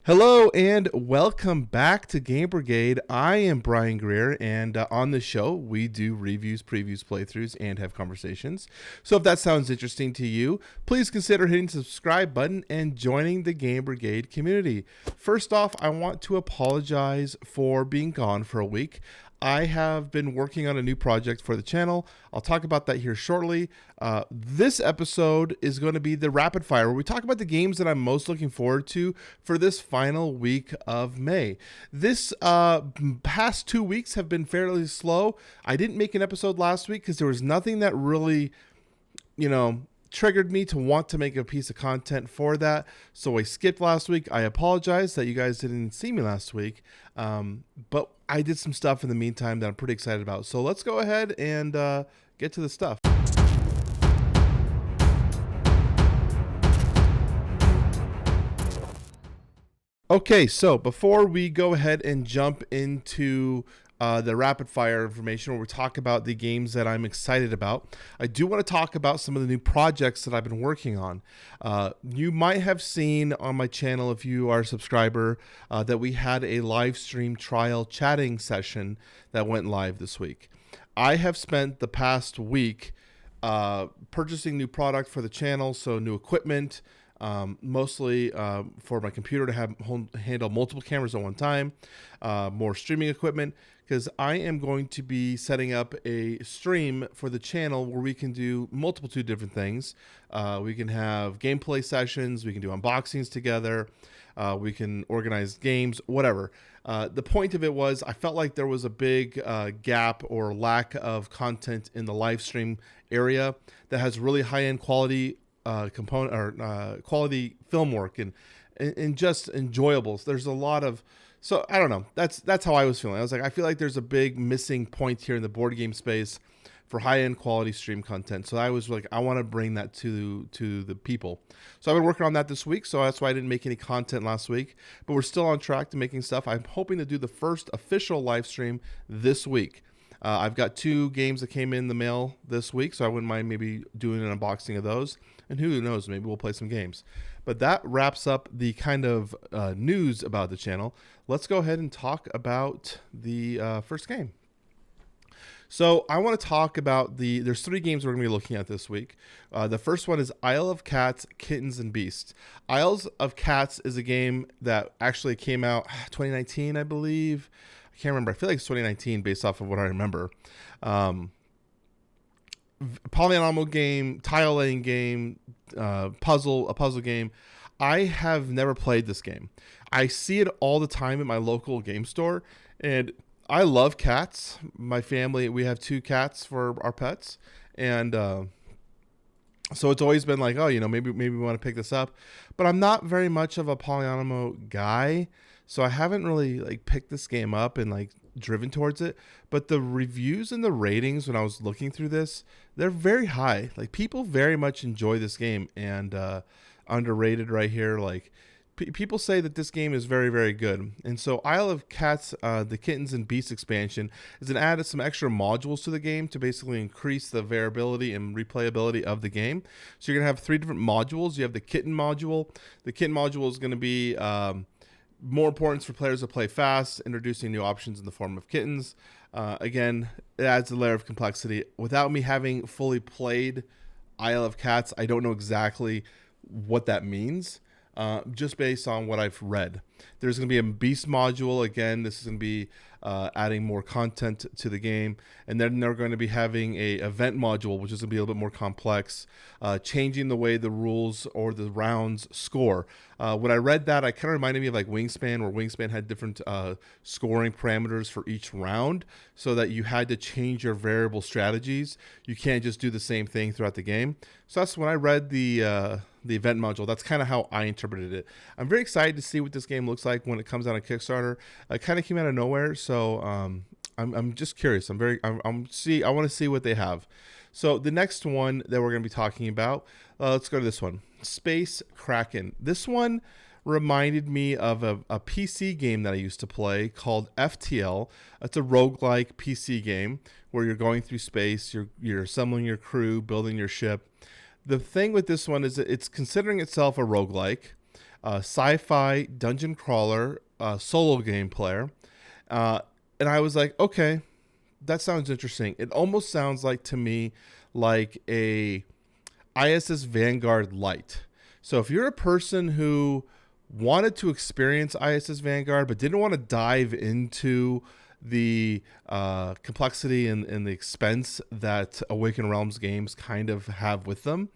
Hello and welcome back to Game Brigade. I am Brian Greer, and on the show we do reviews, previews, playthroughs, and have conversations. So if that sounds interesting to you, please consider hitting the subscribe button and joining the Game Brigade community. First off, I want to apologize for being gone for a week. I have been working on a new project for the channel. I'll talk about that here shortly. This episode is going to be the Rapid Fire, where we talk about the games that I'm most looking forward to for this final week of May. This past 2 weeks have been fairly slow. I didn't make an episode last week because there was nothing that really, triggered me to want to make a piece of content for that. So I skipped last week. I apologize that you guys didn't see me last week. But I did some stuff in the meantime that I'm pretty excited about. So let's go ahead and get to the stuff. Okay, so before we go ahead and jump into the rapid fire information where we talk about the games that I'm excited about, I do want to talk about some of the new projects that I've been working on. You might have seen on my channel, if you are a subscriber, that we had a live stream trial chatting session that went live this week. I have spent the past week purchasing new product for the channel, so new equipment, mostly for my computer to handle multiple cameras at one time, more streaming equipment, because I am going to be setting up a stream for the channel where we can do two different things. We can have gameplay sessions, we can do unboxings together, we can organize games, whatever. The point of it was I felt like there was a big gap or lack of content in the live stream area that has really high-end quality component or quality film work and just enjoyables. There's a lot of, so I don't know. That's how I was feeling. I was like, I feel like there's a big missing point here in the board game space for high-end quality stream content. So I was like, I want to bring that to the people. So I've been working on that this week. So that's why I didn't make any content last week, but we're still on track to making stuff. I'm hoping to do the first official live stream this week. I've got 2 games that came in the mail this week, so I wouldn't mind maybe doing an unboxing of those. And who knows, maybe we'll play some games. But that wraps up the kind of news about the channel. Let's go ahead and talk about the first game. So I want to talk about there's 3 games we're going to be looking at this week. The first one is Isle of Cats, Kittens, and Beasts. Isles of Cats is a game that actually came out 2019, I believe. I can't remember. I feel like it's 2019 based off of what I remember. Polynomial game, tile laying game, a puzzle game. I have never played this game. I see it all the time at my local game store, and I love cats. My family, we have 2 cats for our pets, and so it's always been like, oh, maybe we want to pick this up. But I'm not very much of a polynomial guy, so I haven't really picked this game up and driven towards it. But the reviews and the ratings when I was looking through this, they're very high. People very much enjoy this game, and underrated right here. People say that this game is very, very good. And so Isle of Cats, the Kittens and Beasts expansion, is an add some extra modules to the game to basically increase the variability and replayability of the game. So you're going to have 3 different modules. You have the Kitten module. The Kitten module is going to be more importance for players to play fast, introducing new options in the form of kittens. Again, it adds a layer of complexity. Without me having fully played Isle of Cats, I don't know exactly what that means. Just based on what I've read. There's going to be a Beast module. Again, this is going to be adding more content to the game. And then they're going to be having a event module, which is going to be a little bit more complex, changing the way the rules or the rounds score. When I read that, it kind of reminded me of Wingspan, where Wingspan had different scoring parameters for each round so that you had to change your variable strategies. You can't just do the same thing throughout the game. So that's when I read the event module. That's kind of how I interpreted it. I'm very excited to see what this game looks like when it comes out on Kickstarter. It kind of came out of nowhere, so I'm just curious. I want to see what they have. So the next one that we're going to be talking about, let's go to this one, Space Kraken. This one reminded me of a PC game that I used to play called FTL. It's a roguelike PC game where you're going through space, you're assembling your crew, building your ship. The thing with this one is that it's considering itself a roguelike. sci-fi dungeon crawler, solo game player. And I was like, okay, that sounds interesting. It almost sounds like to me like a ISS Vanguard Lite. So if you're a person who wanted to experience ISS Vanguard but didn't want to dive into the complexity and the expense that Awaken Realms games kind of have with them,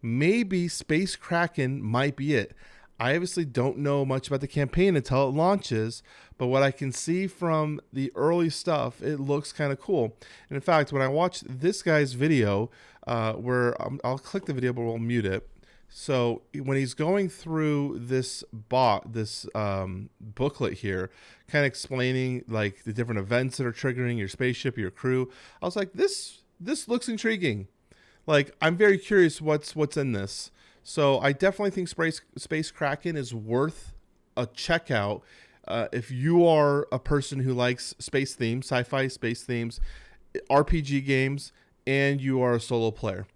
maybe Space Kraken might be it. I obviously don't know much about the campaign until it launches, but what I can see from the early stuff, it looks kind of cool. And in fact, when I watched this guy's video, I'll click the video, but we'll mute it. So when he's going through this booklet here, kind of explaining like the different events that are triggering your spaceship, your crew, I was like, this looks intriguing. Like, I'm very curious what's in this. So I definitely think Space Kraken is worth a checkout if you are a person who likes space themes, sci-fi space themes, RPG games, and you are a solo player.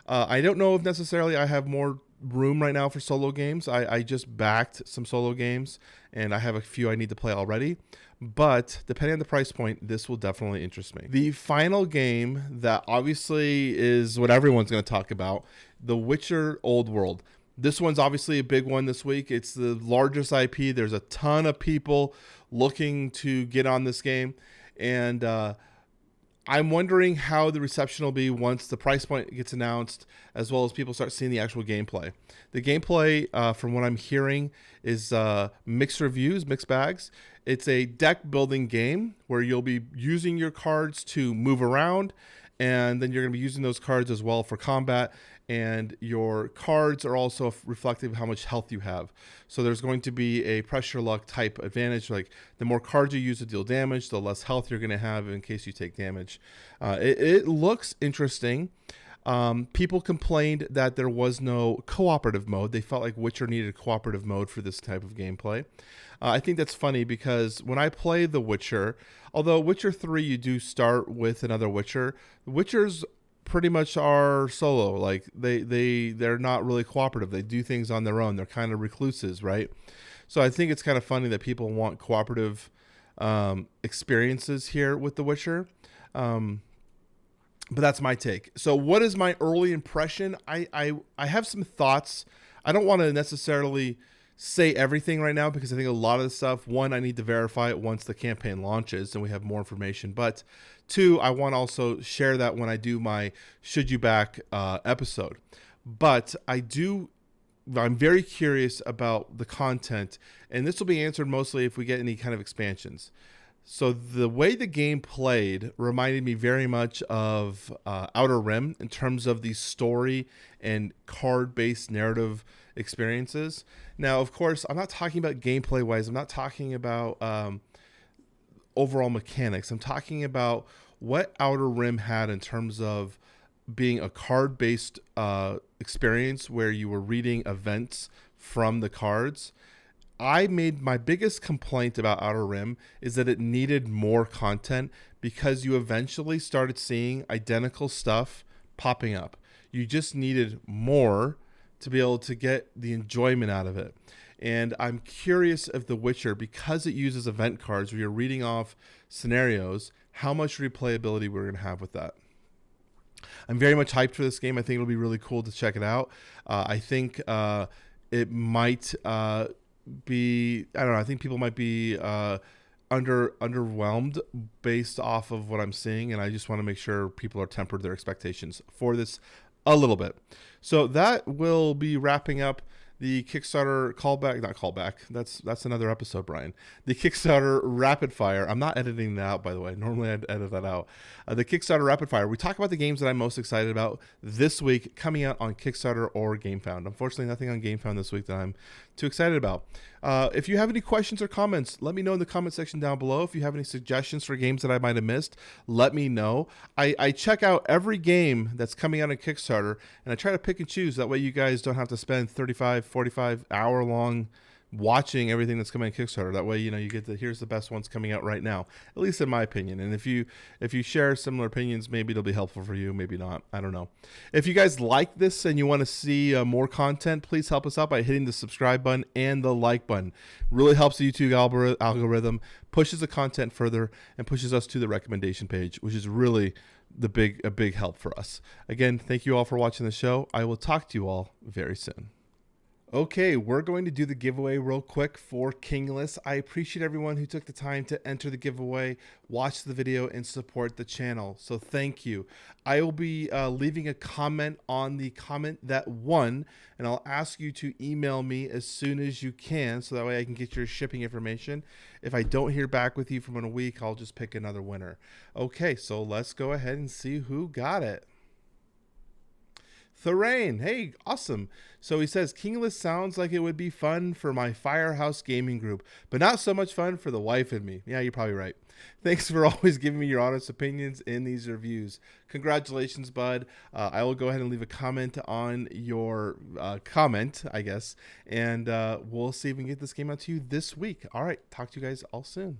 I don't know if necessarily I have more room right now for solo games. I just backed some solo games, and I have a few I need to play already. But depending on the price point, this will definitely interest me. The final game that obviously is what everyone's going to talk about, The Witcher Old World. This one's obviously a big one this week. It's the largest IP. There's a ton of people looking to get on this game. And I'm wondering how the reception will be once the price point gets announced, as well as people start seeing the actual gameplay. The gameplay, from what I'm hearing, is mixed reviews, mixed bags. It's a deck building game where you'll be using your cards to move around, and then you're going to be using those cards as well for combat. And your cards are also reflective of how much health you have. So there's going to be a pressure luck type advantage. Like the more cards you use to deal damage, the less health you're going to have in case you take damage. It looks interesting. People complained that there was no cooperative mode. They felt like Witcher needed a cooperative mode for this type of gameplay. I think that's funny because when I play The Witcher, although Witcher 3 you do start with another Witcher, the Witchers pretty much are solo. Like they're not really cooperative. They do things on their own. They're kind of recluses, right? So I think it's kind of funny that people want cooperative experiences here with The Witcher. But that's my take. So what is my early impression? I have some thoughts. I don't want to necessarily say everything right now because I think a lot of the stuff, one, I need to verify it once the campaign launches and we have more information. But two, I want to also share that when I do my Should You Back episode. But I'm very curious about the content, and this will be answered mostly if we get any kind of expansions. So the way the game played reminded me very much of Outer Rim in terms of the story and card-based narrative experiences. Now, of course, I'm not talking about gameplay-wise. I'm not talking about overall mechanics. I'm talking about what Outer Rim had in terms of being a card-based experience where you were reading events from the cards. I made my biggest complaint about Outer Rim is that it needed more content because you eventually started seeing identical stuff popping up. You just needed more to be able to get the enjoyment out of it. And I'm curious if The Witcher, because it uses event cards where you're reading off scenarios, how much replayability we're going to have with that. I'm very much hyped for this game. I think it'll be really cool to check it out. I think it might be, I don't know, I think people might be underwhelmed based off of what I'm seeing, and I just want to make sure people are tempered their expectations for this a little bit. So that will be wrapping up the Kickstarter callback. That's another episode, Brian. The Kickstarter Rapid Fire. I'm not editing that out, by the way. Normally I'd edit that out. The Kickstarter Rapid Fire. We talk about the games that I'm most excited about this week coming out on Kickstarter or GameFound. Unfortunately, nothing on GameFound this week that I'm too excited about. If you have any questions or comments, let me know in the comment section down below. If you have any suggestions for games that I might have missed, let me know. I check out every game that's coming out on Kickstarter, and I try to pick and choose. That way you guys don't have to spend 35, 45 hour long watching everything that's coming on Kickstarter. That way, you get here's the best ones coming out right now, at least in my opinion. And if you share similar opinions, maybe it'll be helpful for you, maybe not. I don't know. If you guys like this and you want to see more content, please help us out by hitting the subscribe button and the like button. Really helps the YouTube algorithm, pushes the content further, and pushes us to the recommendation page, which is really a big help for us. Again, thank you all for watching the show. I will talk to you all very soon. Okay, we're going to do the giveaway real quick for Kingless. I appreciate everyone who took the time to enter the giveaway, watch the video, and support the channel. So thank you. I will be leaving a comment on the comment that won, and I'll ask you to email me as soon as you can, so that way I can get your shipping information. If I don't hear back with you from in a week, I'll just pick another winner. Okay, so let's go ahead and see who got it. Thorane, hey, awesome. So he says, Kingless sounds like it would be fun for my Firehouse gaming group, but not so much fun for the wife and me. Yeah, you're probably right. Thanks for always giving me your honest opinions in these reviews. Congratulations, bud. I will go ahead and leave a comment on your comment, I guess, and we'll see if we can get this game out to you this week. All right, talk to you guys all soon.